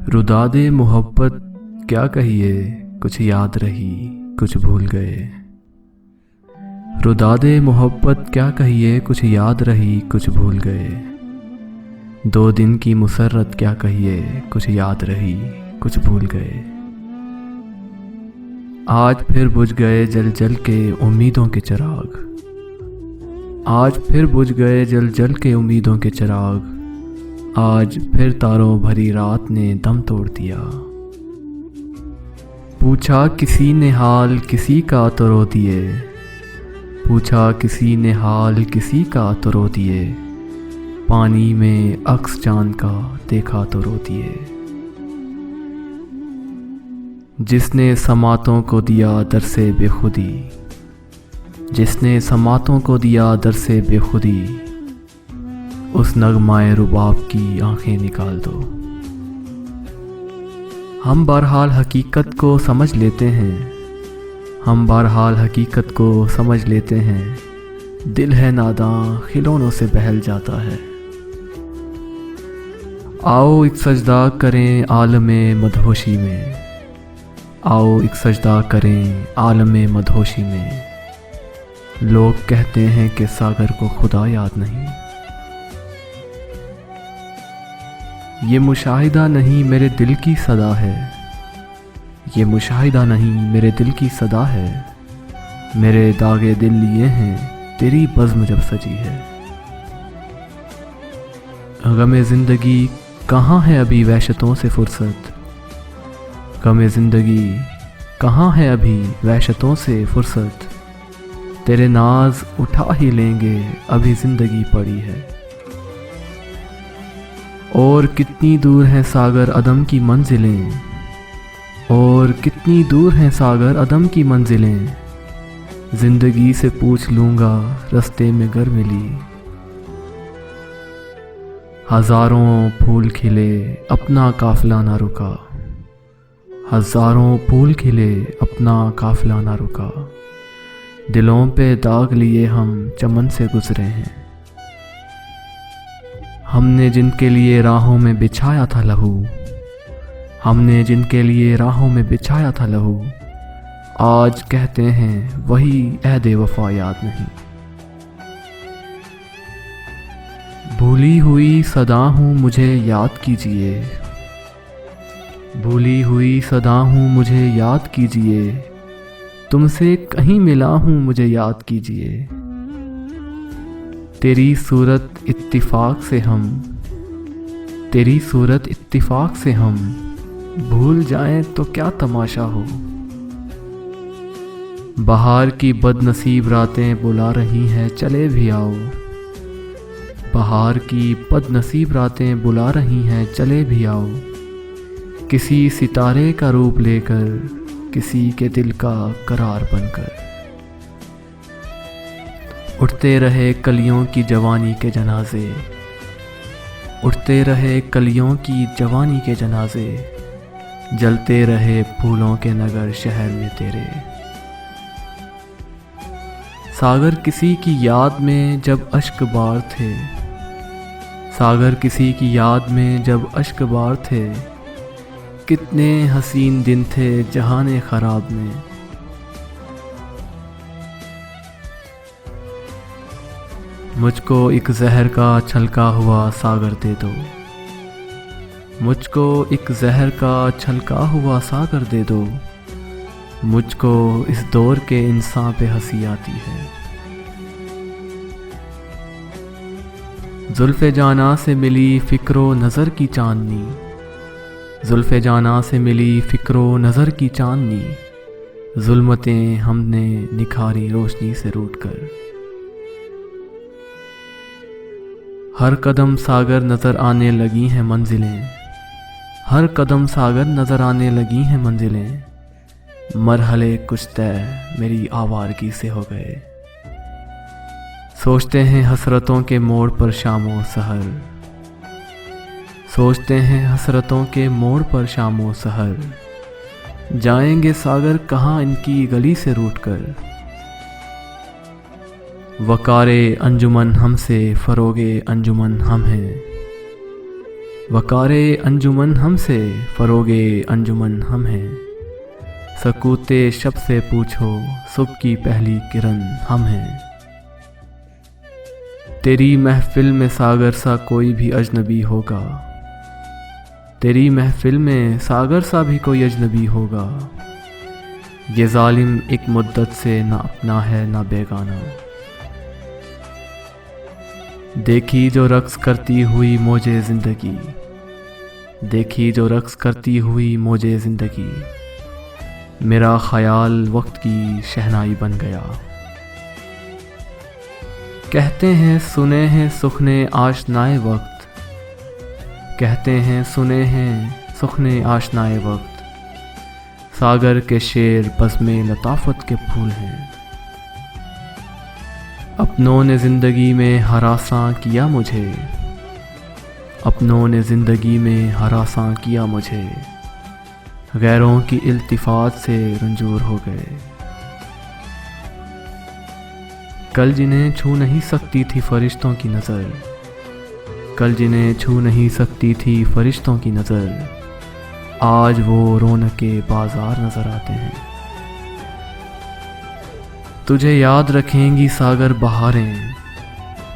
रुदा दे मोहब्बत क्या कहिए, कुछ याद रही कुछ भूल गए। रुदा दे मोहब्बत क्या कहिए, कुछ याद रही कुछ भूल गए। 2 दिन की मुसर्रत क्या कहिए, कुछ याद रही कुछ भूल गए। आज फिर बुझ गए जल जल के उम्मीदों के चिराग। आज फिर बुझ गए जल जल के उम्मीदों के चिराग। आज फिर तारों भरी रात ने दम तोड़ दिया। पूछा किसी ने हाल किसी का तो रो दिए। पूछा किसी ने हाल किसी का तो रो दिए। पानी में अक्स चांद का देखा तो रो दिए। जिसने समातों को दिया दर से बेखुदी। जिसने समातों को दिया दर से बेखुदी। उस नगमाए रुबाब की आंखें निकाल दो। हम बहरहाल हकीकत को समझ लेते हैं। हम बहरहाल हकीकत को समझ लेते हैं। दिल है नादां खिलौनों से बहल जाता है। आओ एक सजदा करें आलमे मदहोशी में। आओ एक सजदा करें आलमे मदहोशी में। लोग कहते हैं कि सागर को खुदा याद नहीं। ये मुशाहिदा नहीं मेरे दिल की सदा है। ये मुशाहिदा नहीं मेरे दिल की सदा है। मेरे दागे दिल लिए हैं तेरी बज़्म जब सजी है। गमे ज़िंदगी कहाँ है अभी वहशतों से फुर्सत। गमे ज़िंदगी कहाँ है अभी वहशतों से फुर्सत। तेरे नाज उठा ही लेंगे अभी ज़िंदगी पड़ी है। और कितनी दूर हैं सागर अदम की मंजिलें। और कितनी दूर हैं सागर अदम की मंजिलें। ज़िंदगी से पूछ लूँगा रास्ते में गर मिली। हज़ारों फूल खिले अपना काफ़िला ना रुका। हज़ारों फूल खिले अपना काफ़िला ना रुका। दिलों पे दाग लिए हम चमन से गुज़रे हैं। हमने जिनके लिए राहों में बिछाया था लहू। हमने जिनके लिए राहों में बिछाया था लहू। आज कहते हैं वही अहद वफा याद नहीं। भूली हुई सदा हूँ मुझे याद कीजिए। भूली हुई सदा हूँ मुझे याद कीजिए। तुमसे कहीं मिला हूँ मुझे याद कीजिए। तेरी सूरत इत्तिफाक से हम। तेरी सूरत इत्तिफाक से हम भूल जाएं तो क्या तमाशा हो। बहार की बदनसीब रातें बुला रही हैं चले भी आओ। बहार की बदनसीब रातें बुला रही हैं चले भी आओ। किसी सितारे का रूप लेकर किसी के दिल का करार बनकर। उठते रहे कलियों की जवानी के जनाजे। उठते रहे कलियों की जवानी के जनाजे। जलते रहे फूलों के नगर शहर में तेरे। सागर किसी की याद में जब अश्क बार थे। सागर किसी की याद में जब अश्क बार थे। कितने हसीन दिन थे जहाने खराब में। मुझको एक जहर का छलका हुआ सागर दे दो। मुझको एक जहर का छलका हुआ सागर दे दो। मुझको इस दौर के इंसान पे हंसी आती है। जुल्फ़े जाना से मिली फ़िक्रो नज़र की चांदनी। जुल्फ़े जाना से मिली फ़िक्रो नज़र की चांदनी। जुल्मतें हमने निखारी रोशनी से रूठ कर। हर कदम सागर नज़र आने लगी हैं मंजिलें। हर कदम सागर नज़र आने लगी हैं मंजिलें। मरहले कुछ तय मेरी आवारगी से हो गए। सोचते हैं हसरतों के मोड़ पर शामो सहर। सोचते हैं हसरतों के मोड़ पर शामो सहर। जाएंगे सागर कहाँ इनकी गली से रूठ कर। वकारे अंजुमन हमसे फ़रोगे अंजुमन हम हैं। वकारे अंजुमन हमसे, फरोगे अंजुमन हम हैं। सकूते शब से पूछो, सुबह की पहली किरण हम हैं। तेरी महफिल में सागर सा कोई भी अजनबी होगा, तेरी महफिल में सागर सा भी कोई अजनबी होगा। ये जालिम एक मुद्दत से ना अपना है ना बेगाना। देखी जो रक्स करती हुई मौजे ज़िंदगी, देखी जो रक्स करती हुई मौजे ज़िंदगी। मेरा ख़याल वक्त की शहनाई बन गया। कहते हैं सुने हैं सुखने आशनाए वक्त, कहते हैं सुने हैं सुखने आशनाए वक्त। सागर के शेर बज़्मे लताफ़त के फूल हैं। अपनों ने ज़िंदगी में हरासां किया मुझे, अपनों ने ज़िंदगी में हरासां किया मुझे। गैरों की इल्तिफ़ात से रंजूर हो गए। कल जिन्हें छू नहीं सकती थी फरिश्तों की नज़र, कल जिन्हें छू नहीं सकती थी फरिश्तों की नज़र। आज वो रौनके बाज़ार नज़र आते हैं। तुझे याद रखेंगी सागर बहारें,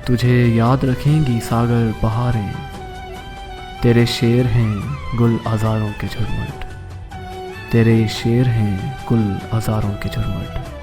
तुझे याद रखेंगी सागर बहारें। तेरे शेर हैं गुल हज़ारों के झुरमुट, तेरे शेर हैं गुल हज़ारों के झुरमुट।